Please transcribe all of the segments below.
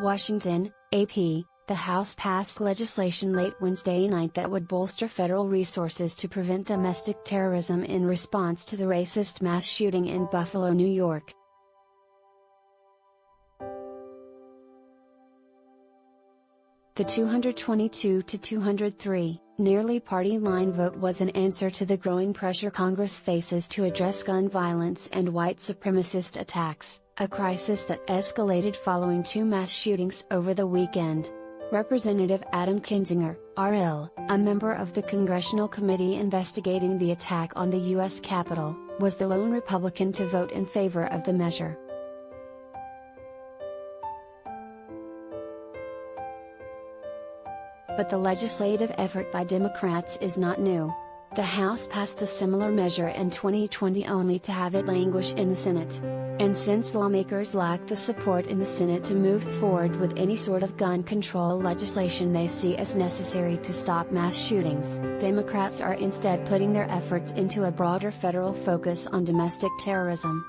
Washington, AP. The House passed legislation late Wednesday night that would bolster federal resources to prevent domestic terrorism in response to the racist mass shooting in Buffalo, New York. The 222 to 203, nearly party line vote was an answer to the growing pressure Congress faces to address gun violence and white supremacist attacks, a crisis that escalated following two mass shootings over the weekend. Representative Adam Kinzinger, RL, a member of the congressional committee investigating the attack on the U.S. Capitol, was the lone Republican to vote in favor of the measure. But the legislative effort by Democrats is not new. The House passed a similar measure in 2020 only to have it languish in the Senate. And since lawmakers lack the support in the Senate to move forward with any sort of gun control legislation they see as necessary to stop mass shootings, Democrats are instead putting their efforts into a broader federal focus on domestic terrorism.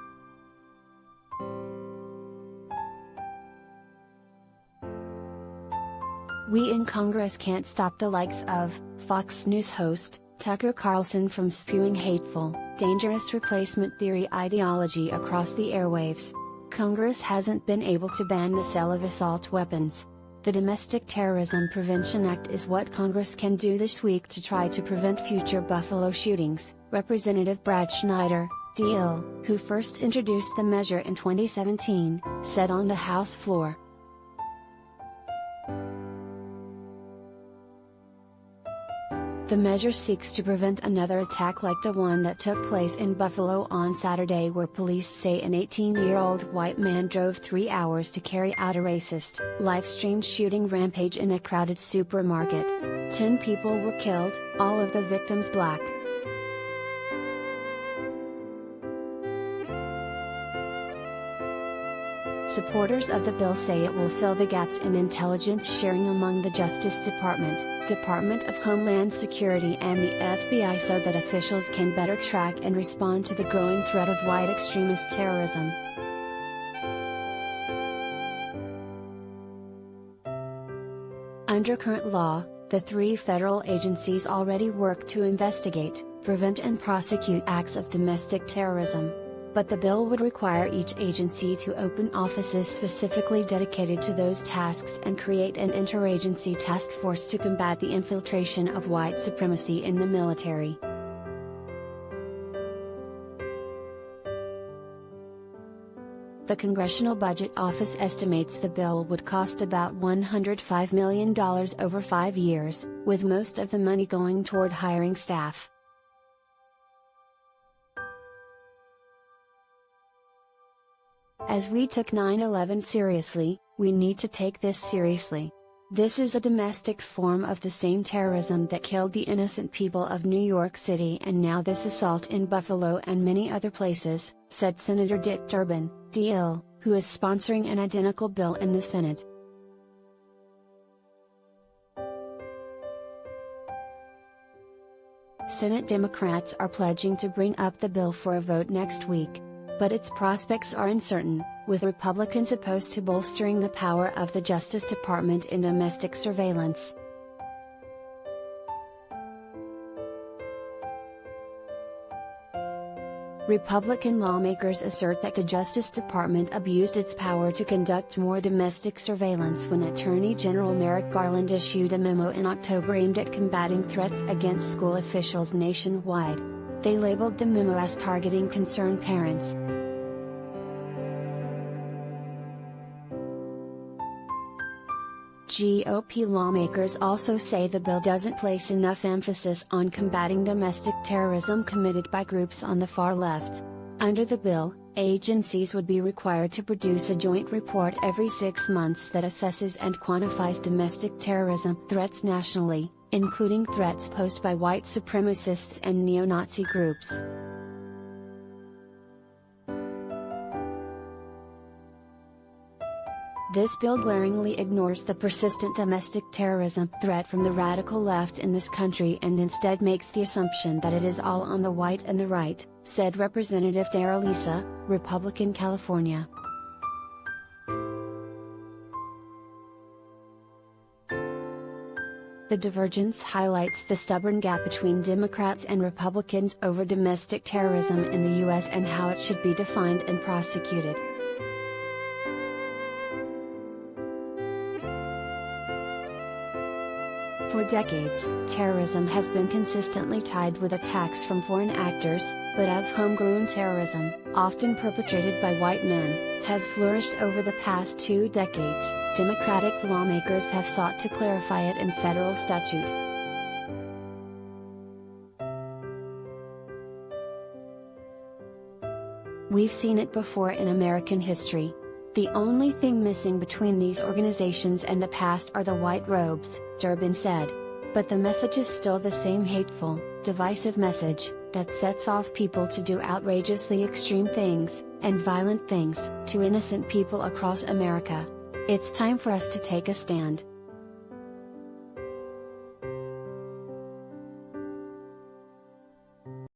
We in Congress can't stop the likes of Fox News host Tucker Carlson from spewing hateful, dangerous replacement theory ideology across the airwaves. Congress hasn't been able to ban the sale of assault weapons. The Domestic Terrorism Prevention Act is what Congress can do this week to try to prevent future Buffalo shootings, Representative Brad Schneider, DL, who first introduced the measure in 2017, said on the House floor. The measure seeks to prevent another attack like the one that took place in Buffalo on Saturday, where police say an 18-year-old white man drove 3 hours to carry out a racist, live-streamed shooting rampage in a crowded supermarket. 10 people were killed, all of the victims black. Supporters of the bill say it will fill the gaps in intelligence sharing among the Justice Department, Department of Homeland Security and the FBI so that officials can better track and respond to the growing threat of white extremist terrorism. Under current law, the 3 federal agencies already work to investigate, prevent and prosecute acts of domestic terrorism. But the bill would require each agency to open offices specifically dedicated to those tasks and create an interagency task force to combat the infiltration of white supremacy in the military. The Congressional Budget Office estimates the bill would cost about $105 million over 5 years, with most of the money going toward hiring staff. As we took 9/11 seriously, we need to take this seriously. This is a domestic form of the same terrorism that killed the innocent people of New York City and now this assault in Buffalo and many other places, said Senator Dick Durbin, DL, who is sponsoring an identical bill in the Senate. Senate Democrats are pledging to bring up the bill for a vote next week. But its prospects are uncertain, with Republicans opposed to bolstering the power of the Justice Department in domestic surveillance. Republican lawmakers assert that the Justice Department abused its power to conduct more domestic surveillance when Attorney General Merrick Garland issued a memo in October aimed at combating threats against school officials nationwide. They labeled the memo as targeting concerned parents. GOP lawmakers also say the bill doesn't place enough emphasis on combating domestic terrorism committed by groups on the far left. Under the bill, agencies would be required to produce a joint report every 6 months that assesses and quantifies domestic terrorism threats nationally, including threats posed by white supremacists and neo-Nazi groups. This bill glaringly ignores the persistent domestic terrorism threat from the radical left in this country and instead makes the assumption that it is all on the white and the right, said Representative Terrorism, Republican, California. The divergence highlights the stubborn gap between Democrats and Republicans over domestic terrorism in the U.S. and how it should be defined and prosecuted. For decades, terrorism has been consistently tied with attacks from foreign actors, but as homegrown terrorism, often perpetrated by white men, has flourished over the past 2 decades, Democratic lawmakers have sought to clarify it in federal statute. We've seen it before in American history. The only thing missing between these organizations and the past are the white robes, Durbin said. But the message is still the same hateful, divisive message, that sets off people to do outrageously extreme things, and violent things, to innocent people across America. It's time for us to take a stand.